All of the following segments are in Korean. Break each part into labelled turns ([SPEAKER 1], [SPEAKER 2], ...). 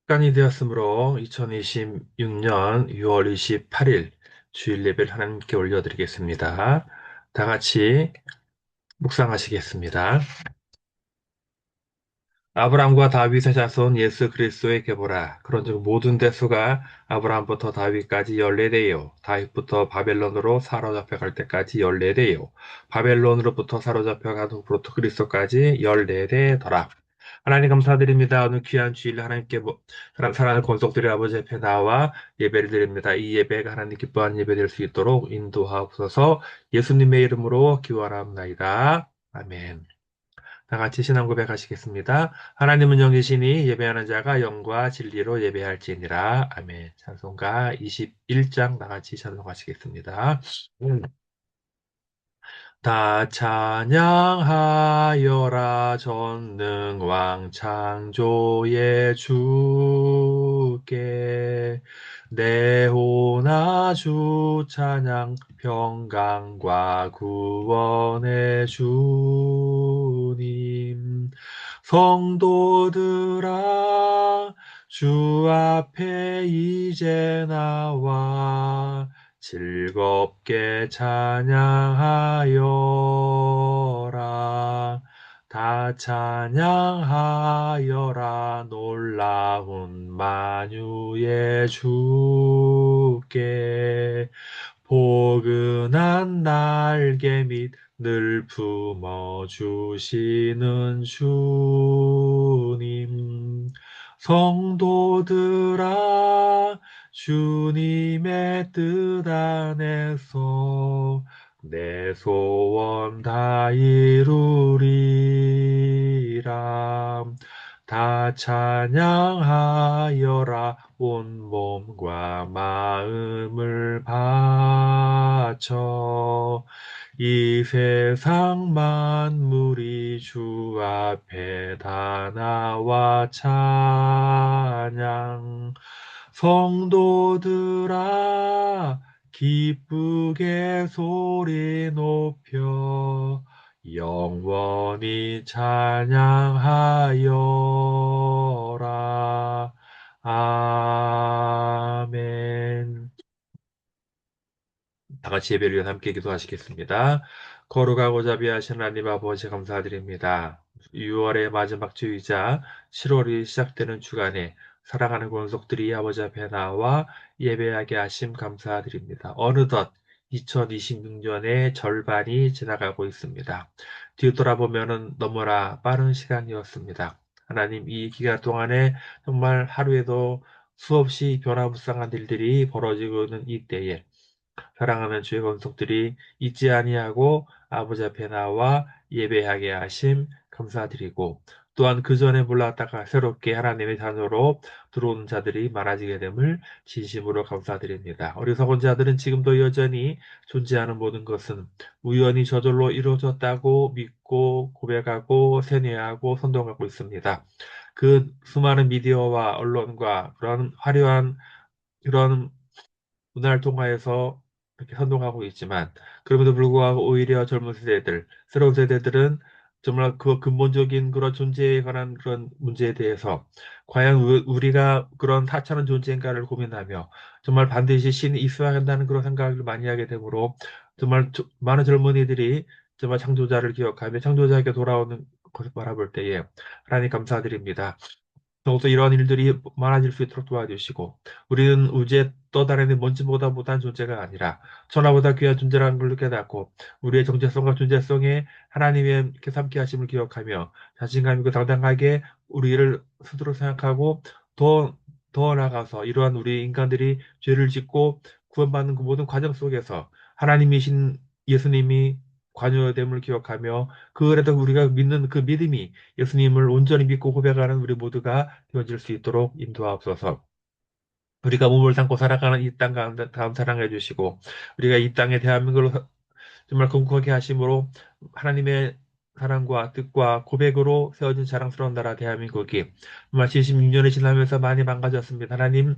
[SPEAKER 1] 시간이 되었으므로 2026년 6월 28일 주일 예배를 하나님께 올려드리겠습니다. 다 같이 묵상하시겠습니다. 아브람과 다윗의 자손 예수 그리스도의 계보라. 그런즉 모든 대수가 아브람부터 다윗까지 14대요. 다윗부터 바벨론으로 사로잡혀갈 때까지 14대요. 바벨론으로부터 사로잡혀간 후부터 그리스도까지 14대더라. 하나님 감사드립니다. 오늘 귀한 주일 하나님께 사랑하는 권속들의 아버지 앞에 나와 예배를 드립니다. 이 예배가 하나님 기뻐하는 예배 될 수 있도록 인도하옵소서. 예수님의 이름으로 기원합나이다. 아멘. 다 같이 신앙 고백하시겠습니다. 하나님은 영이시니 예배하는 자가 영과 진리로 예배할지니라. 아멘. 찬송가 21장 다 같이 찬송하시겠습니다. 다 찬양하여라 전능왕 창조의 주께 내호나 주 찬양 평강과 구원의 주님 성도들아 주 앞에 이제 나와 즐겁게 찬양하여라. 다 찬양하여라. 놀라운 만유의 주께 포근한 날개 밑 늘 품어주시는 주님 성도들아 주님의 뜻 안에서 내 소원 다 이루리라. 다 찬양하여라 온 몸과 마음을 바쳐 이 세상 만물이 주 앞에 다 나와 찬양 성도들아 기쁘게 소리 높여 영원히 찬양하여라. 아멘. 다 같이 예배를 위해서 함께 기도하시겠습니다. 거룩하고 자비하신 하나님 아버지 감사드립니다. 6월의 마지막 주이자 7월이 시작되는 주간에 사랑하는 권속들이 아버지 앞에 나와 예배하게 하심 감사드립니다. 어느덧 2026년의 절반이 지나가고 있습니다. 뒤돌아보면 너무나 빠른 시간이었습니다. 하나님 이 기간 동안에 정말 하루에도 수없이 변화무쌍한 일들이 벌어지고 있는 이때에 사랑하는 주의 권속들이 잊지 아니하고 아버지 앞에 나와 예배하게 하심 감사드리고 또한 그 전에 몰랐다가 새롭게 하나님의 자녀로 들어오는 자들이 많아지게 됨을 진심으로 감사드립니다. 어리석은 자들은 지금도 여전히 존재하는 모든 것은 우연히 저절로 이루어졌다고 믿고 고백하고 세뇌하고 선동하고 있습니다. 그 수많은 미디어와 언론과 그런 화려한 그런 문화를 통하여서 이렇게 선동하고 있지만 그럼에도 불구하고 오히려 젊은 세대들, 새로운 세대들은 정말 그 근본적인 그런 존재에 관한 그런 문제에 대해서 과연 우리가 그런 하찮은 존재인가를 고민하며 정말 반드시 신이 있어야 한다는 그런 생각을 많이 하게 되므로 정말 많은 젊은이들이 정말 창조자를 기억하며 창조자에게 돌아오는 것을 바라볼 때에 하나님 감사드립니다. 더욱더 이러한 일들이 많아질 수 있도록 도와주시고 우리는 우주에 떠다니는 먼지보다 못한 존재가 아니라 천하보다 귀한 존재라는 걸 깨닫고 우리의 정체성과 존재성에 하나님의 함께 하심을 기억하며 자신감 있고 당당하게 우리를 스스로 생각하고 더, 더 나아가서 이러한 우리 인간들이 죄를 짓고 구원받는 그 모든 과정 속에서 하나님이신 예수님이 관여됨을 기억하며 그래도 우리가 믿는 그 믿음이 예수님을 온전히 믿고 고백하는 우리 모두가 되어질 수 있도록 인도하옵소서. 우리가 몸을 담고 살아가는 이 땅 가운데 다음 사랑해 주시고 우리가 이 땅에 대한민국을 정말 건국하게 하심으로 하나님의 사랑과 뜻과 고백으로 세워진 자랑스러운 나라 대한민국이 정말 76년이 지나면서 많이 망가졌습니다. 하나님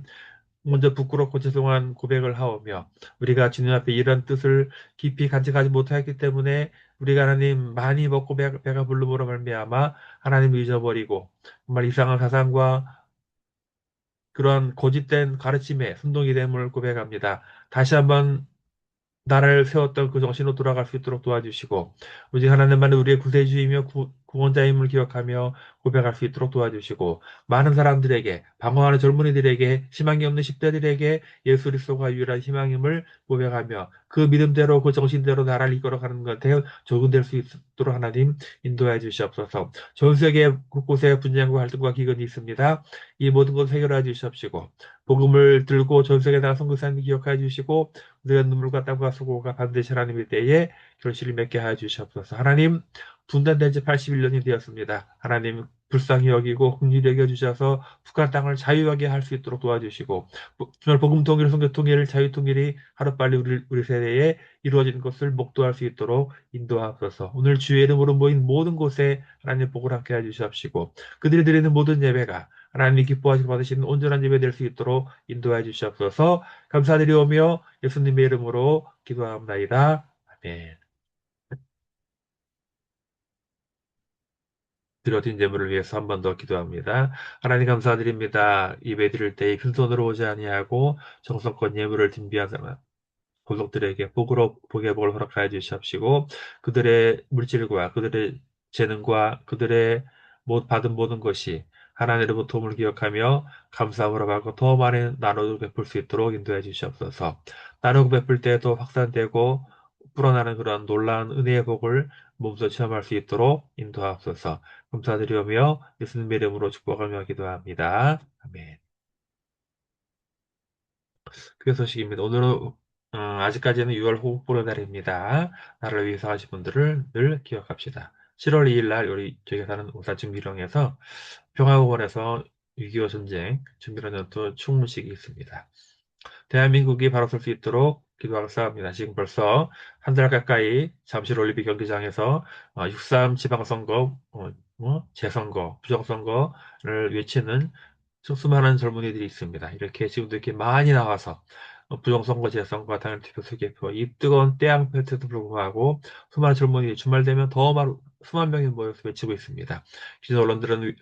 [SPEAKER 1] 먼저 부끄럽고 죄송한 고백을 하오며 우리가 주님 앞에 이런 뜻을 깊이 간직하지 못하였기 때문에 우리가 하나님 많이 먹고 배가 부름으로 말미암아 하나님을 잊어버리고 정말 이상한 사상과 그러한 고집된 가르침에 순종이 됨을 고백합니다. 다시 한번 나라를 세웠던 그 정신으로 돌아갈 수 있도록 도와주시고 오직 하나님만이 우리의 구세주이며 구원자임을 기억하며 고백할 수 있도록 도와주시고 많은 사람들에게 방황하는 젊은이들에게 희망이 없는 10대들에게 예수 그리스도가 유일한 희망임을 고백하며 그 믿음대로 그 정신대로 나라를 이끌어가는 것에 적응될 수 있도록 하나님 인도해 주시옵소서. 전 세계 곳곳에 분쟁과 갈등과 기근이 있습니다. 이 모든 것을 해결해 주시옵시고 복음을 들고 전 세계 나라 선교사님 기억해 주시고 우리가 눈물과 땀과 수고가 반드시 하나님의 때에 결실을 맺게 하여 주시옵소서. 하나님 분단된 지 81년이 되었습니다. 하나님 불쌍히 여기고 긍휼히 여겨주셔서 북한 땅을 자유하게 할 수 있도록 도와주시고 정말 복음 통일, 선교 통일, 자유 통일이 하루빨리 우리 세대에 이루어지는 것을 목도할 수 있도록 인도하옵소서. 오늘 주의 이름으로 모인 모든 곳에 하나님 복을 함께 해주시옵시고 그들이 드리는 모든 예배가 하나님이 기뻐하시고 받으시는 온전한 예배 될 수 있도록 인도해 주시옵소서. 감사드리오며 예수님의 이름으로 기도합나이다. 아멘. 드려진 제물을 위해서 한 번 더 기도합니다. 하나님 감사드립니다. 예배 드릴 때 빈손으로 오지 아니하고 정성껏 예물을 준비하사 고속들에게 복의 복을 허락하여 주시옵시고 그들의 물질과 그들의 재능과 그들의 받은 모든 것이 하나님으로부터 도움을 기억하며 감사함으로 받고 더 많이 나누어 베풀 수 있도록 인도해 주시옵소서. 나누고 베풀 때도 확산되고 불어나는 그런 놀라운 은혜의 복을 몸소 체험할 수 있도록 인도하옵소서. 감사드리오며 예수님의 이름으로 축복하며 기도합니다. 아멘. 그 소식입니다. 오늘은 아직까지는 6월 호국보로 날입니다. 나를 위해서 하신 분들을 늘 기억합시다. 7월 2일 날 우리 저희가 사는 울산중미령에서 평화공원에서 6.25 전쟁 준비하는 전투 충무식이 있습니다. 대한민국이 바로 설 수 있도록 기도하고 싸웁니다. 지금 벌써 한 달 가까이 잠실 올림픽 경기장에서 6.3 지방선거, 재선거, 부정선거를 외치는 수많은 젊은이들이 있습니다. 이렇게 지금도 이렇게 많이 나와서 부정선거, 재선거, 당일 투표, 수개표, 이 뜨거운 때양볕에도 불구하고 수많은 젊은이들이 주말 되면 더 수만 명이 모여서 외치고 있습니다. 기존 언론들은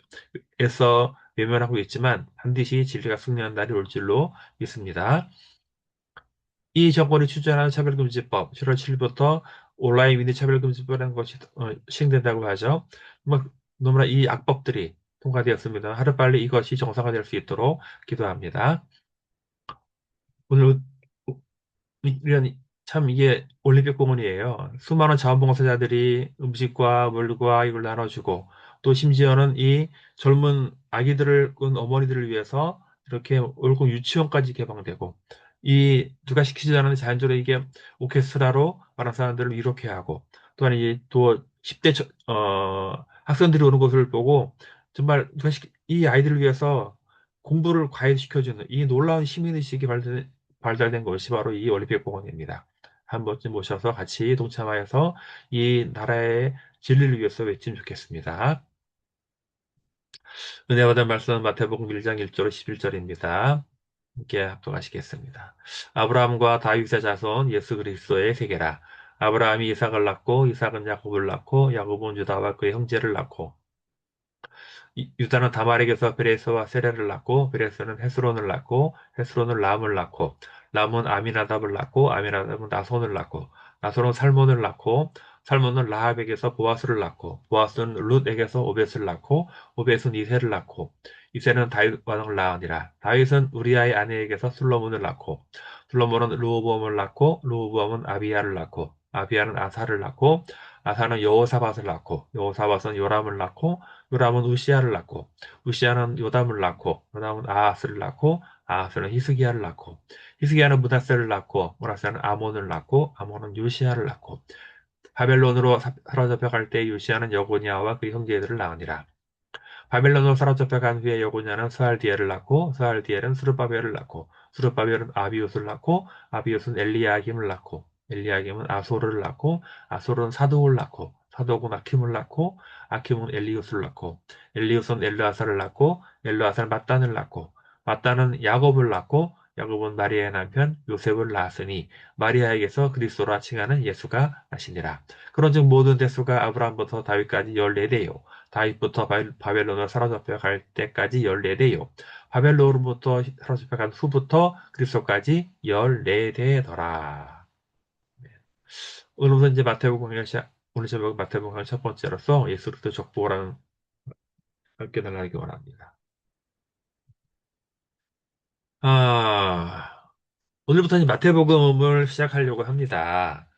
[SPEAKER 1] 애써 외면하고 있지만 반드시 진리가 승리하는 날이 올 줄로 믿습니다. 이 정권이 추진하는 차별금지법, 7월 7일부터 온라인 미니 차별금지법이라는 것이 시행된다고 하죠. 너무나 이 악법들이 통과되었습니다. 하루빨리 이것이 정상화될 수 있도록 기도합니다. 오늘 이런 참 이게 올림픽 공원이에요. 수많은 자원봉사자들이 음식과 물과 이걸 나눠주고 또 심지어는 이 젊은 아기들을 꾼 어머니들을 위해서 이렇게 월급 유치원까지 개방되고 이 누가 시키지 않은 자연적으로 이게 오케스트라로 많은 사람들을 이렇게 하고 또한 또 10대 학생들이 오는 것을 보고 정말 이 아이들을 위해서 공부를 과외시켜주는 이 놀라운 시민의식이 발달된 것이 바로 이 올림픽 공원입니다. 한 번쯤 모셔서 같이 동참하여서 이 나라의 진리를 위해서 외치면 좋겠습니다. 은혜 받은 말씀은 마태복음 1장 1절 11절입니다. 함께 합독하시겠습니다. 아브라함과 다윗의 자손 예수 그리스도의 세계라. 아브라함이 이삭을 낳고 이삭은 야곱을 낳고 야곱은 유다와 그의 형제를 낳고 유다는 다말에게서 베레스와 세레를 낳고 베레스는 헤스론을 낳고 헤스론은 람을 낳고 람은 아미나답을 낳고 아미나답은 나손을 낳고 나손은 살몬을 낳고 살몬은 라합에게서 보아스를 낳고 보아스는 룻에게서 오벳을 낳고 오벳은 이세를 낳고 이세는 다윗 왕을 낳으니라. 다윗은 우리아의 아내에게서 술로몬을 낳고 술로몬은 르호보암을 낳고 르호보암은 아비야를 낳고 아비야는 아사를 낳고 아사는 여호사밧을 낳고 여호사밧은 요람을 낳고 요람은 우시아를 낳고 우시아는 요담을 낳고 요담은 아하스를 낳고 아하스는 히스기야를 낳고 히스기야는 므낫세를 낳고 므낫세는 아몬을 낳고 아몬은 요시아를 낳고 바벨론으로 사로잡혀 갈 때 요시아는 여고니아와 그 형제들을 낳으니라. 바벨론으로 사로잡혀 간 후에 여고냐는 스알디엘을 낳고 스알디엘은 스룹바벨을 낳고 스룹바벨은 아비옷을 낳고 아비옷은 엘리야김을 낳고 엘리야김은 아소르를 낳고 아소르는 사독을 낳고 사독은 아킴을 낳고 아킴은 엘리웃을 낳고 엘리웃은 엘르아사를 낳고 엘르아사는 mat단을 낳고 mat단은 야곱을 낳고 야곱은 마리아의 남편 요셉을 낳았으니 마리아에게서 그리스도라 칭하는 예수가 나시니라. 그런즉 모든 대수가 아브라함부터 다윗까지 14대요. 다윗부터 바벨론으로 사로잡혀 갈 때까지 14대요. 바벨론으로부터 사로잡혀 간 후부터 그리스도까지 14대더라. 오늘부터 이제 오늘 제목 마태복음 강의 첫 번째로서 예수 그리스도 족보라는 함께 달라기 원합니다. 아, 오늘부터 이제 마태복음을 시작하려고 합니다.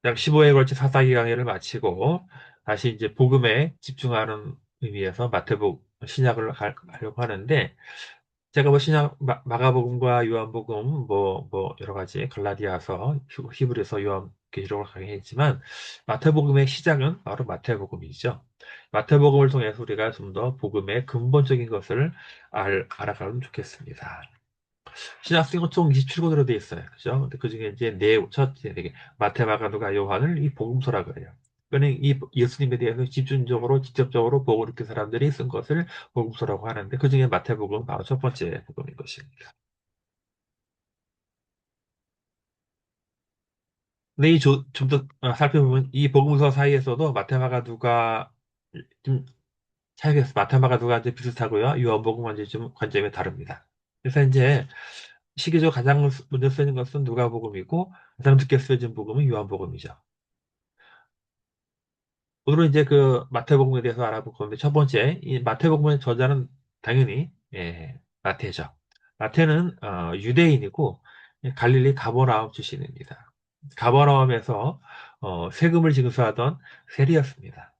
[SPEAKER 1] 약 15회에 걸친 사사기 강의를 마치고 다시 이제 복음에 집중하는 의미에서 마태복음 신약을 하려고 하는데 제가 뭐 신약 마가복음과 요한복음 뭐 여러 가지 갈라디아서 히브리서 요한계시록을 강의했지만 마태복음의 시작은 바로 마태복음이죠. 마태복음을 통해서 우리가 좀 더 복음의 근본적인 것을 알아가면 좋겠습니다. 신약성은 총 27권으로 되어 있어요. 그죠? 근데 그 중에 이제 첫째, 마태, 마가, 누가, 요한을 이 복음서라 그래요. 그러니까 이 예수님에 대해서 집중적으로, 직접적으로 보고 이렇게 사람들이 쓴 것을 복음서라고 하는데, 그 중에 마태복음은 바로 첫 번째 복음인 것입니다. 근데 좀 더 살펴보면 이 복음서 사이에서도 마태, 마가, 누가 좀 차이가 있어요. 마태, 마가, 누가 이제 비슷하고요. 요한복음은 이제 좀 관점이 다릅니다. 그래서 이제 시기적으로 가장 먼저 쓰는 것은 누가복음이고 가장 늦게 쓰여진 복음은 요한복음이죠. 오늘은 이제 그 마태복음에 대해서 알아볼 건데 첫 번째 이 마태복음의 저자는 당연히 마태죠. 마태는 유대인이고 갈릴리 가버나움 출신입니다. 가버나움에서 세금을 징수하던 세리였습니다.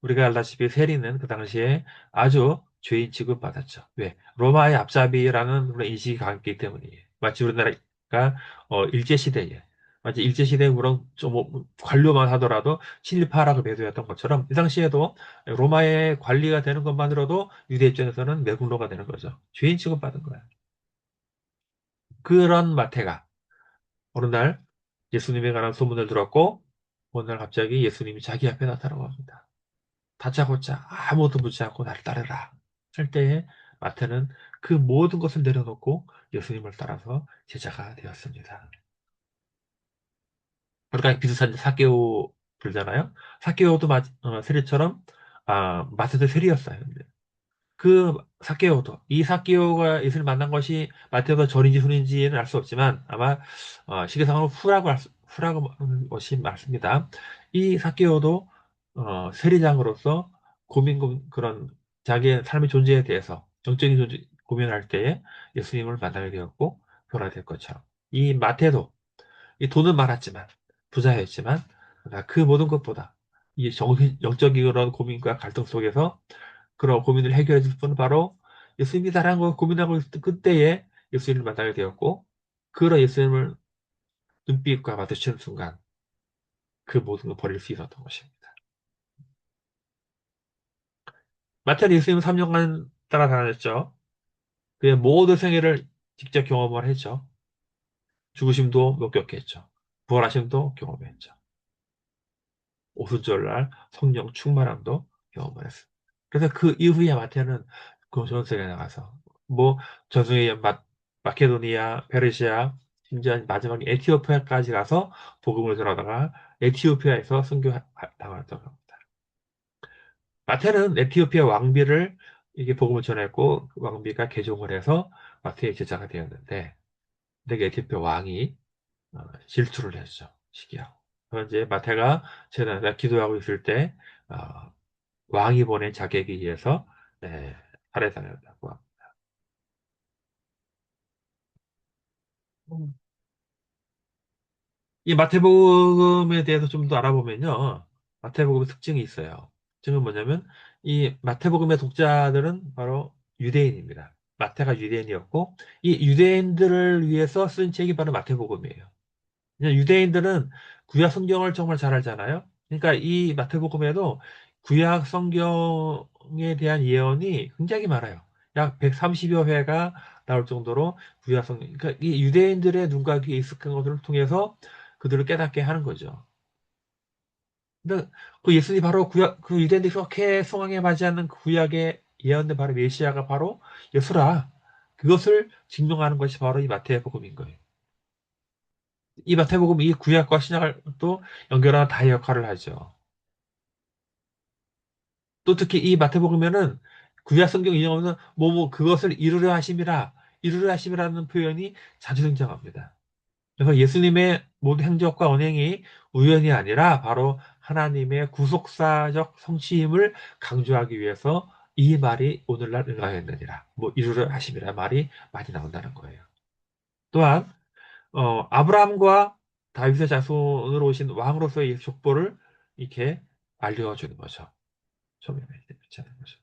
[SPEAKER 1] 우리가 알다시피 세리는 그 당시에 아주 죄인 취급받았죠. 왜? 로마의 앞잡이라는 그런 인식이 강했기 때문이에요. 마치 우리나라가 일제시대에 마치 일제시대에 그런 좀뭐 관료만 하더라도 친일파라고 매도했던 것처럼 이 당시에도 로마의 관리가 되는 것만으로도 유대 입장에서는 매국노가 되는 거죠. 죄인 취급받은 거야. 그런 마태가 어느 날 예수님에 관한 소문을 들었고 어느 날 갑자기 예수님이 자기 앞에 나타나고 합니다. 다짜고짜 아무것도 묻지 않고 나를 따르라 할 때에 마태는 그 모든 것을 내려놓고 예수님을 따라서 제자가 되었습니다. 그러니까 비슷한 사개오 불잖아요. 사개오도 세리처럼 마태도 세리였어요. 그 사개오도 이 사개오가 예수를 만난 것이 마태가 전인지 후인지는 알 수 없지만 아마 시계상으로 후라고 하는 것이 맞습니다. 이 사개오도 세리장으로서 그런 자기의 삶의 존재에 대해서 정적인 존재 고민할 때에 예수님을 만나게 되었고 변화될 것처럼 이 마태도 이 돈은 많았지만 부자였지만 그러나 그 모든 것보다 이 영적인 그런 고민과 갈등 속에서 그런 고민을 해결해 줄 분은 바로 예수님이다라는 걸 고민하고 있을 그때에 예수님을 만나게 되었고 그런 예수님을 눈빛과 마주치는 순간 그 모든 걸 버릴 수 있었던 것입니다. 마태는 예수님 3년간 따라다녔죠. 그의 모든 생애를 직접 경험을 했죠. 죽으심도 목격했죠. 부활하심도 경험했죠. 오순절날 성령 충만함도 경험을 했습니다. 그래서 그 이후에 마태는 그 전세에 나가서 뭐 전승의 마케도니아, 페르시아, 심지어 마지막에 에티오피아까지 가서 복음을 전하다가 에티오피아에서 순교당했다고 합니다. 마태는 에티오피아 왕비를 이게 복음을 전했고 그 왕비가 개종을 해서 마태의 제자가 되었는데 되게 에티오피아 왕이 질투를 했죠. 시기하고. 그래서 이제 마태가 제가 기도하고 있을 때 어, 왕이 보낸 자객에 의해서 살해당했다고 합니다. 이 마태복음에 대해서 좀 더 알아보면요. 마태복음의 특징이 있어요. 특징은 뭐냐면 이 마태복음의 독자들은 바로 유대인입니다. 마태가 유대인이었고 이 유대인들을 위해서 쓴 책이 바로 마태복음이에요. 그냥 유대인들은 구약 성경을 정말 잘 알잖아요. 그러니까 이 마태복음에도 구약 성경에 대한 예언이 굉장히 많아요. 약 130여 회가 나올 정도로 구약 성경, 그러니까 이 유대인들의 눈과 귀에 익숙한 것들을 통해서 그들을 깨닫게 하는 거죠. 근데 그 예수님이 바로 그 유대인들이 그렇게 성황에 맞이하는 그 구약의 예언된 바로 메시아가 바로 예수라. 그것을 증명하는 것이 바로 이 마태복음인 거예요. 이 마태복음, 이 구약과 신약을 또 연결하는 다의 역할을 하죠. 또 특히 이 마태복음에는 구약 성경 인용하면 그것을 이루려 하심이라는 표현이 자주 등장합니다. 그래서 예수님의 모든 행적과 언행이 우연이 아니라 바로 하나님의 구속사적 성취임을 강조하기 위해서 이 말이 오늘날 응하였느니라. 이루려 하심이라 말이 많이 나온다는 거예요. 또한 아브라함과 다윗의 자손으로 오신 왕으로서의 족보를 이렇게 알려주는 거죠. 처음에 그렇지 않은 거죠.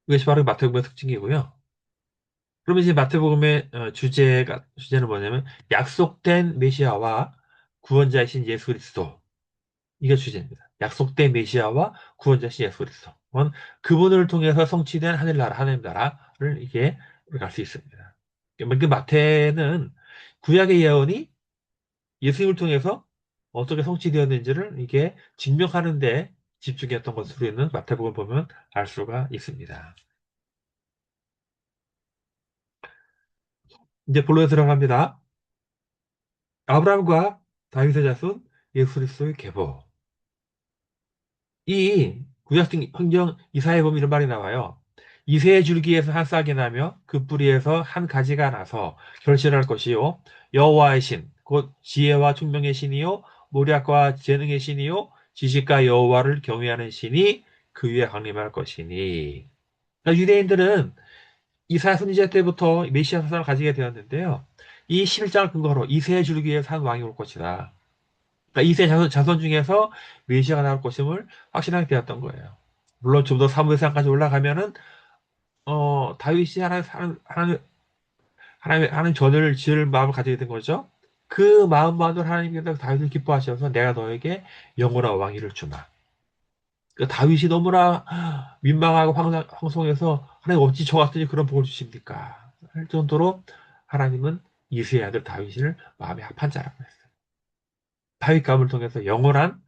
[SPEAKER 1] 이것이 바로 마태복음의 특징이고요. 그러면 이제 마태복음의 주제는 뭐냐면 약속된 메시아와 구원자이신 예수 그리스도. 이게 주제입니다. 약속된 메시아와 구원자이신 예수 그리스도. 그분을 통해서 성취된 하늘나라, 하나님 나라를 이게 갈 수 있습니다. 그 마태는 구약의 예언이 예수님을 통해서 어떻게 성취되었는지를 이게 증명하는 데 집중했던 것으로 있는 마태복음을 보면 알 수가 있습니다. 이제 본론에 들어갑니다. 아브라함과 다윗의 자손 예수 그리스도의 계보. 이 구약성 성경 이사야에 보면 이런 말이 나와요. 이새의 줄기에서 한 싹이 나며 그 뿌리에서 한 가지가 나서 결실할 것이요 여호와의 신, 곧 지혜와 총명의 신이요 모략과 재능의 신이요 지식과 여호와를 경외하는 신이 그 위에 강림할 것이니. 그러니까 유대인들은 이사야 선지자 때부터 메시아 사상을 가지게 되었는데요. 이 11장을 근거로 이새의 줄기에서 한 왕이 올 것이다. 그러니까 이세 자손 중에서 메시아가 나올 것임을 확신하게 되었던 거예요. 물론 좀 더 사무엘상까지 올라가면은 다윗이 하나님 전을 지을 마음을 가지게 된 거죠. 그 마음만으로 하나님께서 다윗을 기뻐하셔서 내가 너에게 영원한 왕위를 주마. 그 다윗이 너무나 민망하고 황송해서 하나님 어찌 저 같으니 그런 복을 주십니까? 할 정도로 하나님은 이세의 아들 다윗을 마음에 합한 자라고 했어요. 다윗 가문을 통해서 영원한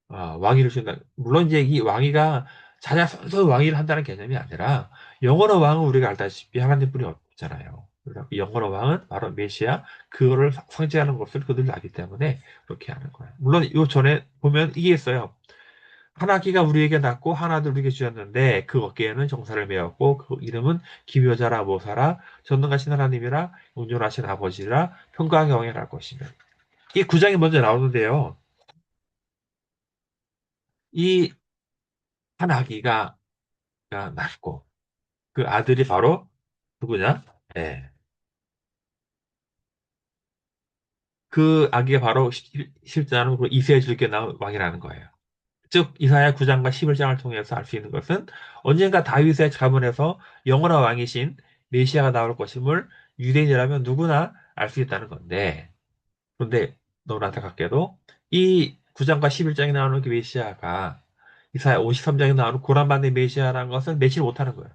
[SPEAKER 1] 왕위를 준다. 물론 이제 이 왕위가 자녀선서 왕위를 한다는 개념이 아니라 영원한 왕은 우리가 알다시피 하나님뿐이 없잖아요. 그래서 이 영원한 왕은 바로 메시아 그거를 상징하는 것을 그들이 알기 때문에 그렇게 하는 거예요. 물론 요 전에 보면 이게 있어요. 하나기가 우리에게 낳고 하나도 우리에게 주었는데 그 어깨에는 정사를 메었고 그 이름은 기묘자라 모사라 전능하신 하나님이라 온전하신 아버지라 평강의 왕이랄 것이며 이 구장이 먼저 나오는데요. 이 하나기가 낳고 그 아들이 바로 누구냐? 예. 그 아기가 바로 실제로 그 이세의 줄기에 나온 왕이라는 거예요. 즉 이사야 9장과 11장을 통해서 알 수 있는 것은 언젠가 다윗의 가문에서 영원한 왕이신 메시아가 나올 것임을 유대인이라면 누구나 알 수 있다는 건데 그런데 너무 안타깝게도 이 9장과 11장에 나오는 그 메시아가 이사야 53장에 나오는 고난받는 메시아라는 것을 맺지 못하는 거예요.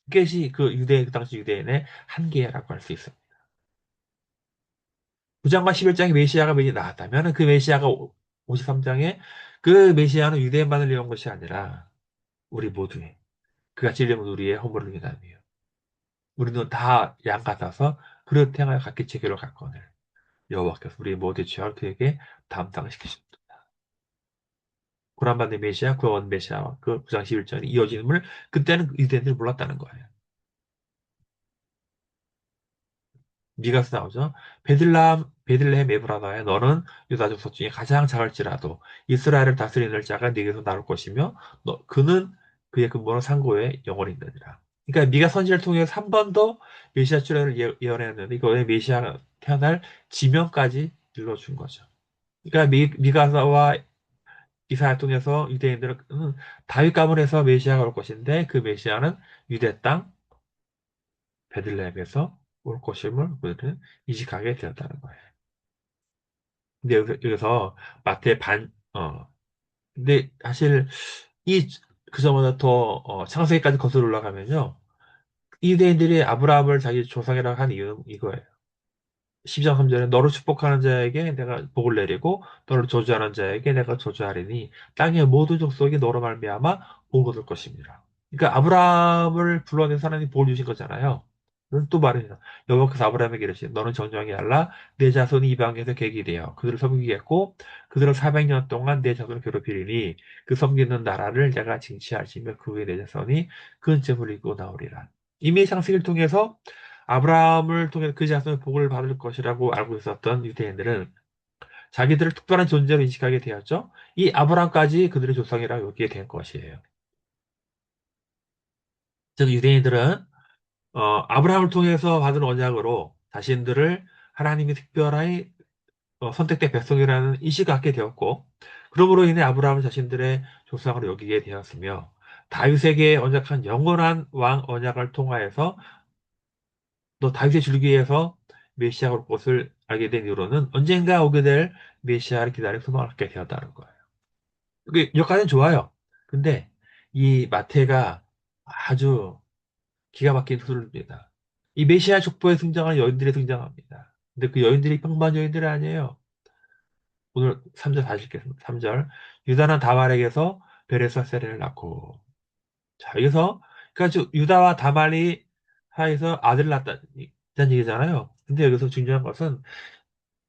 [SPEAKER 1] 그것이 그 당시 유대인의 한계라고 할 수 있어요. 9장과 11장에 메시아가 미리 나왔다면 그 메시아가 53장에 그 메시아는 유대인만을 위한 것이 아니라 우리 모두의 그가 찔림은 우리의 허물을 위함이요. 우리는 다 양 같아서 그릇 행하여 각기 제게로 갔거늘 여호와께서 우리 모두의 죄악을 그에게 담당시키십니다. 고난받는 메시아, 구원 메시아와 그 9장 11장이 이어짐을 그때는 유대인들이 몰랐다는 거예요. 미가서 나오죠. 베들레헴 에브라다야 너는 유다 족속 중에 가장 작을지라도 이스라엘을 다스리는 자가 네게서 나올 것이며 그는 그의 근본은 상고에 영원히 있느니라. 그러니까 미가 선지를 통해서 한 번 더 메시아 출현을 예언했는데 이거에 메시아가 태어날 지명까지 일러준 거죠. 그러니까 미가서와 이사야 통해서 유대인들은 다윗 가문에서 메시아가 올 것인데 그 메시아는 유대 땅 베들레헴에서 올 것임을 그들은 이식하게 되었다는 거예요. 근데 여기서 마태 근데 사실 이 그저보다 더 창세기까지 거슬러 올라가면요. 이대인들이 아브라함을 자기 조상이라고 한 이유는 이거예요. 십장 3절에 너를 축복하는 자에게 내가 복을 내리고 너를 저주하는 자에게 내가 저주하리니 땅의 모든 족속이 너로 말미암아 복을 얻을 것입니다. 그러니까 아브라함을 불러내서 하나님이 복을 주신 거잖아요. 그건 또 말입니다. 여호와께서 아브라함에게 이르시되 너는 정령이 알라 내 자손이 이방에서 객이 되어 그들을 섬기겠고 그들을 400년 동안 내 자손을 괴롭히리니 그 섬기는 나라를 내가 징치하시며 그 후에 내 자손이 그 은총을 이고 나오리라. 이미 창세기를 통해서 아브라함을 통해 그 자손의 복을 받을 것이라고 알고 있었던 유대인들은 자기들을 특별한 존재로 인식하게 되었죠. 이 아브라함까지 그들의 조상이라고 여기게 된 것이에요. 즉 유대인들은 아브라함을 통해서 받은 언약으로 자신들을 하나님이 특별히 선택된 백성이라는 인식을 갖게 되었고 그러므로 인해 아브라함을 자신들의 조상으로 여기게 되었으며 다윗에게 언약한 영원한 왕 언약을 통하여서 또 다윗의 줄기에서 메시아가 올 것을 알게 된 이유로는 언젠가 오게 될 메시아를 기다려 소망을 갖게 되었다는 거예요. 그 여기까지는 좋아요. 근데 이 마태가 아주 기가 막힌 소설입니다. 이 메시아 족보에 등장하는 여인들이 등장합니다. 근데 그 여인들이 평범한 여인들이 아니에요. 오늘 3절 다시 읽겠습니다. 3절. 유다는 다말에게서 베레스와 세레를 낳고. 자, 여기서, 그러니까 유다와 다말이 사이에서 아들을 낳았다는 얘기잖아요. 근데 여기서 중요한 것은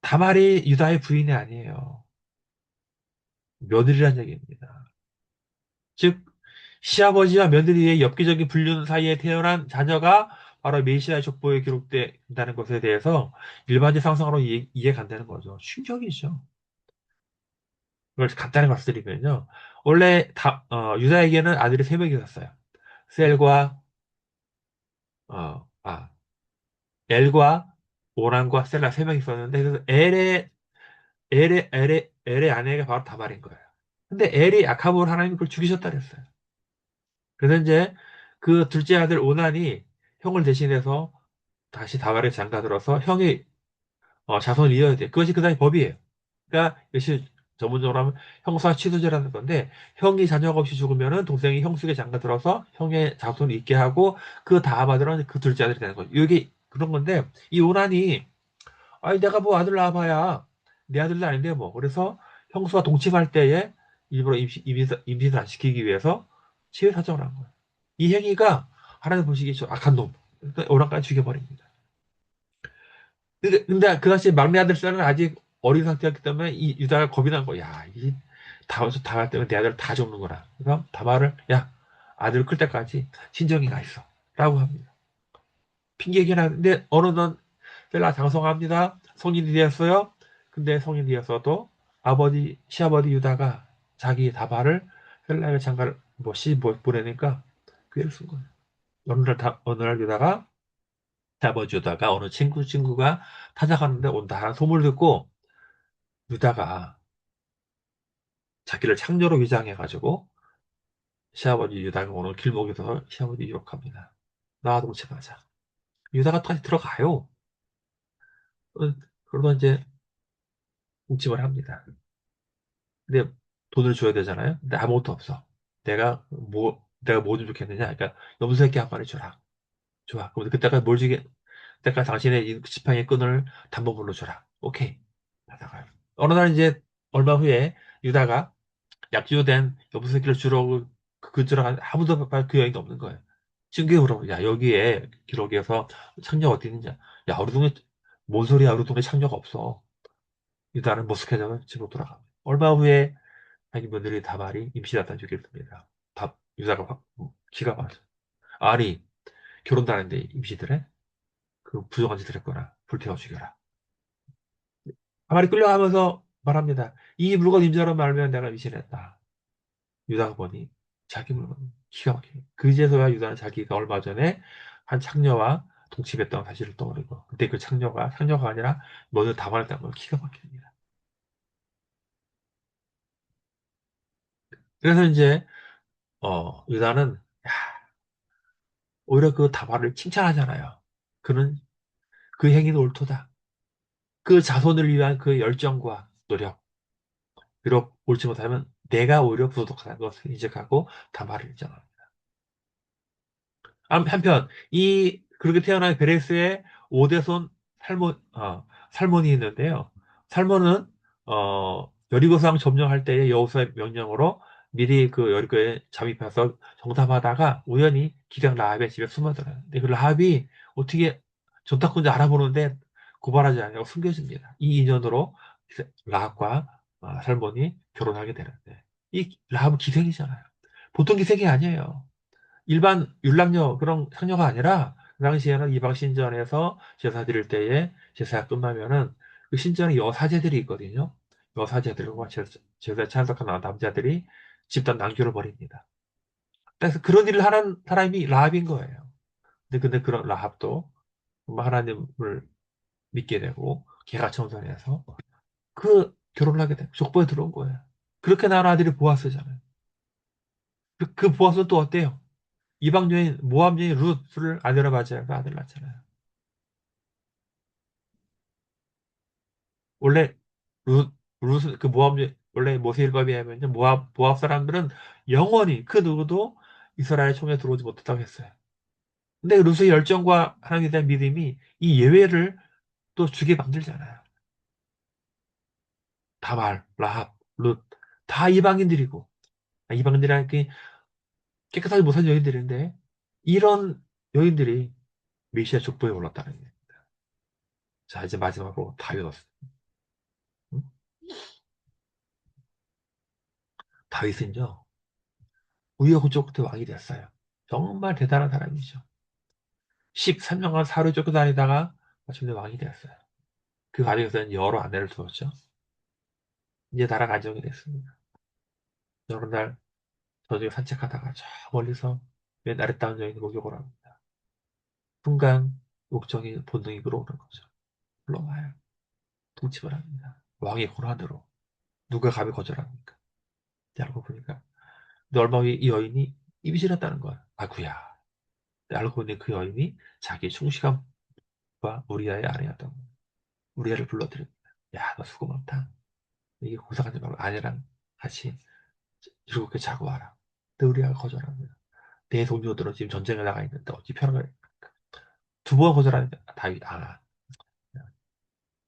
[SPEAKER 1] 다말이 유다의 부인이 아니에요. 며느리란 얘기입니다. 즉, 시아버지와 며느리의 엽기적인 불륜 사이에 태어난 자녀가 바로 메시아 족보에 기록된다는 것에 대해서 일반적 상상으로 이해 간다는 거죠. 충격이죠. 이걸 간단히 말씀드리면요. 원래 유다에게는 아들이 세 명이 있었어요. 셀과, 어, 아, 엘과 오란과 셀라 세 명이 있었는데, 그래서 엘의 아내가 바로 다말인 거예요. 근데 엘이 아카보를 하나님이 그걸 죽이셨다 그랬어요. 그래서 이제 그 둘째 아들 오난이 형을 대신해서 다시 다말에 장가들어서 형이 자손을 이어야 돼. 그것이 그 당시 법이에요. 그러니까 역시 전문적으로 하면 형사 취소제라는 건데 형이 자녀가 없이 죽으면은 동생이 형수에게 장가들어서 형의 자손을 있게 하고 그 다음 아들은 그 둘째 아들이 되는 거죠. 이게 그런 건데 이 오난이 아니 내가 뭐 아들 낳아봐야 내 아들도 아닌데 뭐 그래서 형수와 동침할 때에 일부러 임신을 안 시키기 위해서 치외 사정을 한 거예요. 이 행위가 하나님 보시기에 좀 악한 놈. 그러니까 오난까지 죽여버립니다. 근데 그 당시 막내 아들 쌀은 아직 어린 상태였기 때문에 이 유다가 겁이 난 거야. 야, 이 다말 때문에 내 아들을 다 죽는구나. 그래서 다말을 야 아들 클 때까지 친정이 가 있어. 라고 합니다. 핑계긴 하는데 어느 날 셀라 장성합니다. 성인이 되었어요. 근데 성인이 되어서도 시아버지 유다가 자기 다말을 셀라에 장가를 보내니까 꾀를 쓴 거예요. 어느 날 유다가 시아버지 유다가 어느 친구가 찾아가는데 온다 하는 소문을 듣고 유다가 자기를 창녀로 위장해가지고 시아버지 유다가 오는 길목에서 시아버지 유혹합니다. 나와 동침하자. 유다가 다시 들어가요. 어, 그러다 이제 동침을 합니다. 근데 돈을 줘야 되잖아요. 근데 아무것도 없어. 내가 뭐 좀 좋겠느냐? 그러니까 염소새끼 한 마리 줘라. 좋아. 그럼 그때까지 뭘 주게? 그때까지 당신의 이 지팡이의 끈을 담보물로 줘라. 오케이. 받아가요. 어느 날 이제 얼마 후에 유다가 약주된 염소새끼를 주러 그 근처로 아무도 그 여인이 없는 거예요. 친구에 물어보 야 여기에 기록에서 창녀가 어디 있느냐. 야 우리 동네 뭔 소리야 우리 동네 창녀가 없어. 유다는 머쓱해져서 집으로 돌아가. 얼마 후에 자기 며느리 다말이 임신하다는 얘기를 듭니다. 유다가 기가 막혀. 아니 결혼도 안 했는데 임신을 해? 그 부정한 짓을 했거나 불태워 죽여라. 다말이 끌려가면서 말합니다. 이 물건 임자로 말하면 내가 임신했다. 유다가 보니 자기 물건 기가 막히게. 그제서야 유다는 자기가 얼마 전에 한 창녀와 동침했던 사실을 떠올리고 그때 그 창녀가 아니라 먼저 다말했다는 걸 기가 막힙니다. 그래서 이제 유다는 야, 오히려 그 다말을 칭찬하잖아요. 그는 그 행위는 옳도다. 그 자손을 위한 그 열정과 노력, 비록 옳지 못하면 내가 오히려 부도덕하다는 것을 인식하고 다말을 인정합니다. 한편 그렇게 태어난 베레스의 오대손 살몬이 있는데요. 살몬은 여리고성 점령할 때의 여호수아의 명령으로 미리 그 여리고에 잠입해서 정탐하다가 우연히 기력 라합의 집에 숨어들어요. 근데 그 라합이 어떻게 전탁군지 알아보는데 고발하지 않냐고 숨겨집니다. 이 인연으로 라합과 살몬이 결혼하게 되는데 이 라합은 기생이잖아요. 보통 기생이 아니에요. 일반 율랑녀 그런 상녀가 아니라 그 당시에는 이방 신전에서 제사 드릴 때에 제사가 끝나면은 그 신전에 여사제들이 있거든요. 여사제들과 제사에 참석한 남자들이 집단 낭교를 벌입니다. 그래서 그런 일을 하는 사람이 라합인 거예요. 근데 그런 라합도 하나님을 믿게 되고 걔가 청산해서 그 결혼을 하게 돼. 족보에 들어온 거예요. 그렇게 낳은 아들이 보아스잖아요. 그 보아스는 또 어때요? 이방 여인, 모함 여인 룻을 아내로 맞이해서 아들 낳잖아요. 원래 룻은 그 모함 여인, 원래 모세일법에 하면요. 모압 사람들은 영원히 그 누구도 이스라엘 총에 들어오지 못했다고 했어요. 근데 룻의 열정과 하나님에 대한 믿음이 이 예외를 또 주게 만들잖아요. 다말, 라합, 룻, 다 이방인들이고, 이방인들이란 게 깨끗하지 못한 여인들인데, 이런 여인들이 메시아 족보에 올랐다는 거예요. 자, 이제 마지막으로 다윗 왔어요. 응? 다윗은요, 우여곡절 끝에 왕이 됐어요. 정말 대단한 사람이죠. 13년간 사로 쫓겨 다니다가 마침내 왕이 됐어요. 그 과정에서는 여러 아내를 두었죠. 이제 나라 안정이 됐습니다. 어느 날 저녁에 산책하다가 저 멀리서 맨 아랫다운 여인이 목욕을 합니다. 순간 욕정이 본능이 끌어오는 거죠. 불러와요. 동침을 합니다. 왕의 고난으로. 누가 감히 거절합니까? 알고 보니까 근데 얼마 후에 이 여인이 입이 지났다는 거야. 아구야. 알고 보니 그 여인이 자기 충시감과 우리아의 아내였던 거야. 우리아를 불러들입니다. 야, 너 수고 많다. 이게 고생하지 말고 아내랑 같이 즐겁게 자고 와라. 근데 우리아가 거절합니다. 내 동료들은 지금 전쟁에 나가 있는데 어찌 편을 두 번 거절하니까 다윗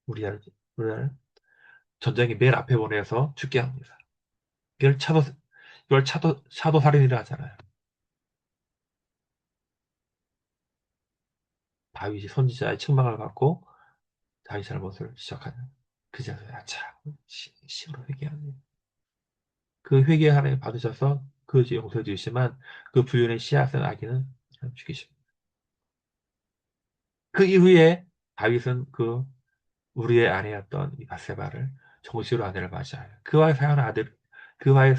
[SPEAKER 1] 우리아를 전쟁의 맨 앞에 보내서 죽게 합니다. 이걸 차도 살인이라 하잖아요. 다윗이 선지자의 책망을 받고 자기 잘못을 지적하는 그 자리에 아차 시으로 회개하는 그 회개 하나님 받으셔서 그 죄 용서해 주시지만 그 부윤의 씨앗은 아기는 죽이십니다. 그 이후에 다윗은 그 우리의 아내였던 이 바세바를 정식으로 아내를 맞이하여 그와의 사연 아들 그와의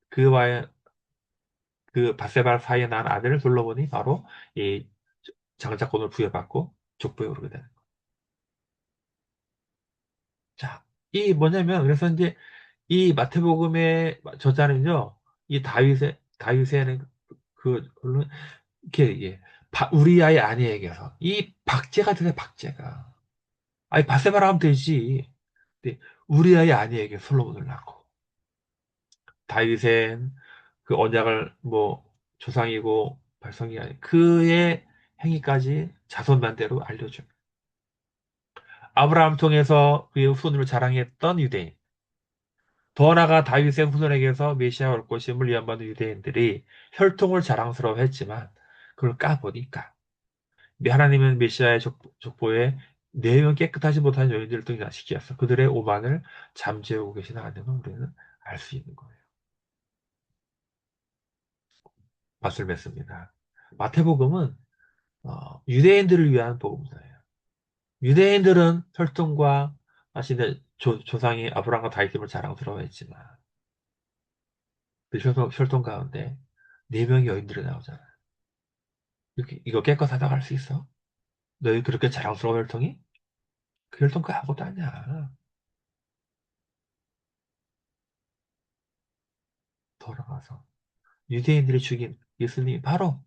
[SPEAKER 1] 그와의 그 바세바 사이에 난 아들을 둘러보니 바로 이 장자권을 부여받고 족보에 오르게 되는 거예요. 자, 이 뭐냐면 그래서 이제 이 마태복음의 저자는요, 이 다윗에는 물론 이렇게 우리아의 아내에게서 이 박제가 되네 박제가. 아니 바세바라 하면 되지. 근데 우리아의 아내에게 솔로몬을 낳고 다윗은 그 언약을 뭐 조상이고 발성이 아니 그의 행위까지 자손만대로 알려줘. 아브라함 통해서 그의 후손으로 자랑했던 유대인. 더 나아가 다윗의 후손에게서 메시아 올 것임을 위안받는 유대인들이 혈통을 자랑스러워했지만 그걸 까보니까 하나님은 메시아의 족보에 내면 깨끗하지 못한 여인들을 등장시키어서 그들의 오만을 잠재우고 계시는 하나님은 우리는 알 수 있는 거예요. 맛을 맺습니다. 마태복음은 유대인들을 위한 복음서예요. 유대인들은 혈통과 자신의 조상이 아브라함과 다윗임을 자랑스러워했지만 그 혈통 가운데 네 명의 여인들이 나오잖아요. 이거 깨끗하다고 할 수 있어? 너희 그렇게 자랑스러운 혈통이? 그 혈통 그 아무것도 아니야. 돌아가서 유대인들이 죽인 예수님이 바로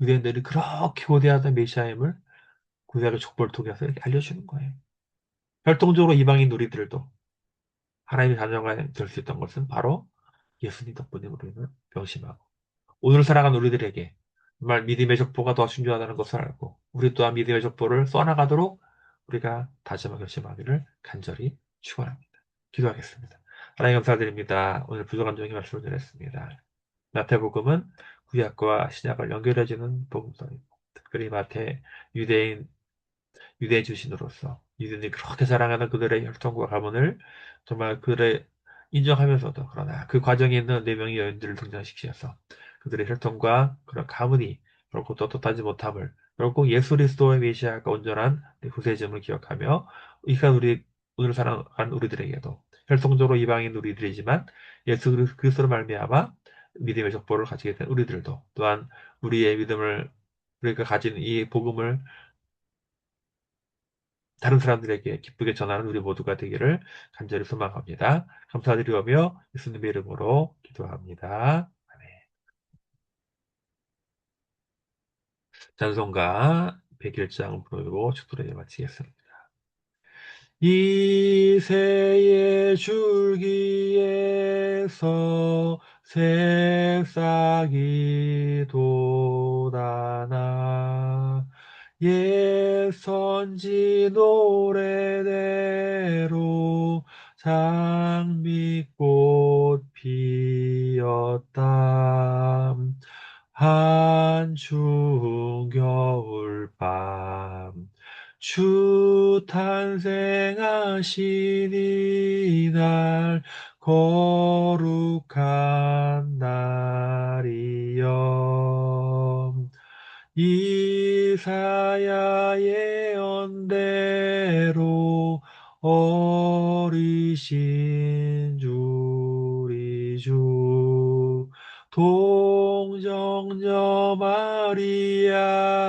[SPEAKER 1] 유대인들이 그렇게 고대하던 메시아임을 구약의 족보를 통해서 이렇게 알려주는 거예요. 혈통적으로 이방인 우리들도 하나님의 자녀가 될 수 있던 것은 바로 예수님 덕분에 우리는 명심하고 오늘 살아가는 우리들에게 정말 믿음의 족보가 더 중요하다는 것을 알고 우리 또한 믿음의 족보를 써나가도록 우리가 다짐하고 결심하기를 간절히 축원합니다. 기도하겠습니다. 하나님 감사드립니다. 오늘 부족한 점의 말씀을 드렸습니다. 마태복음은 구약과 신약을 연결해주는 복음서입니다. 특별히 유대인 유대인 출신으로서 유대인이 그렇게 자랑하는 그들의 혈통과 가문을 정말 그들의 인정하면서도 그러나 그 과정에 있는 네 명의 여인들을 등장시키셔서 그들의 혈통과 그런 가문이 결코 떳떳하지 못함을 결국 예수 그리스도의 메시아가 온전한 구세주임을 기억하며 이간 우리 오늘 살아간 우리들에게도 혈통적으로 이방인 우리들이지만 예수 그리스도로 말미암아 믿음의 족보를 가지게 된 우리들도 또한 우리의 믿음을 우리가 가진 이 복음을 다른 사람들에게 기쁘게 전하는 우리 모두가 되기를 간절히 소망합니다. 감사드리오며 예수님의 이름으로 기도합니다. 아멘. 찬송가 101장 부르고 축도를 마치겠습니다. 이새의 줄기에서 새싹이 돋아나 옛 선지 노래대로 장미꽃 피었다. 한 추운 겨울밤 주 탄생하신 이날 거룩한 날이여 이사야 예언대로 어리신 우리 주 동정녀 마리아의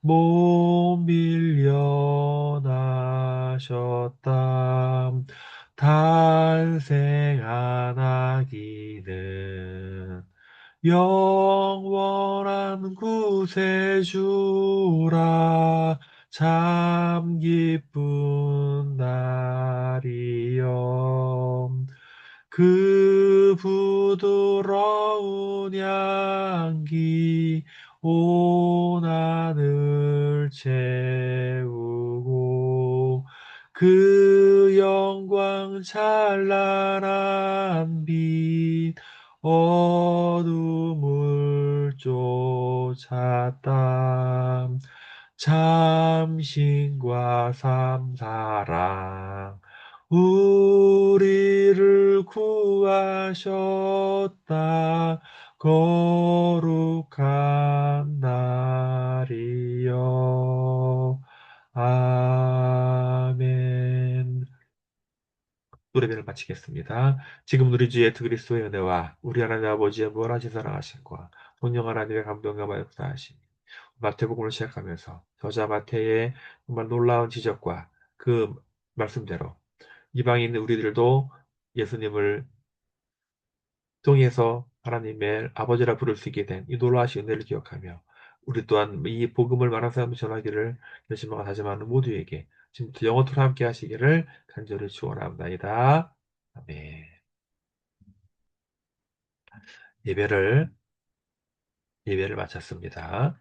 [SPEAKER 1] 몸 빌려 나셨다. 탄생한 아기는 영원한 구세주라 참 기쁜 날이여 그 부드러운 향기 온 하늘 채우고 그 영광 찬란한 빛 어둠을 쫓았다. 참신과 삼사랑 우리를 구하셨다. 거룩한 날이여. 아멘. 노래를 마치겠습니다. 지금 우리 주 예수 그리스도의 은혜와 우리 하나님 아버지의 무한하신 사랑하심과 성령 하나님의 감동과 말씀하심 마태복음을 시작하면서 저자 마태의 정말 놀라운 지적과 그 말씀대로 이방인 우리들도 예수님을 통해서 하나님의 아버지라 부를 수 있게 된 이 놀라우신 은혜를 기억하며 우리 또한 이 복음을 많은 사람을 전하기를 열심히 다짐하는 모두에게 지금부터 영원토록 함께 하시기를 간절히 축원합니다. 아멘. 예배를 예배를 마쳤습니다.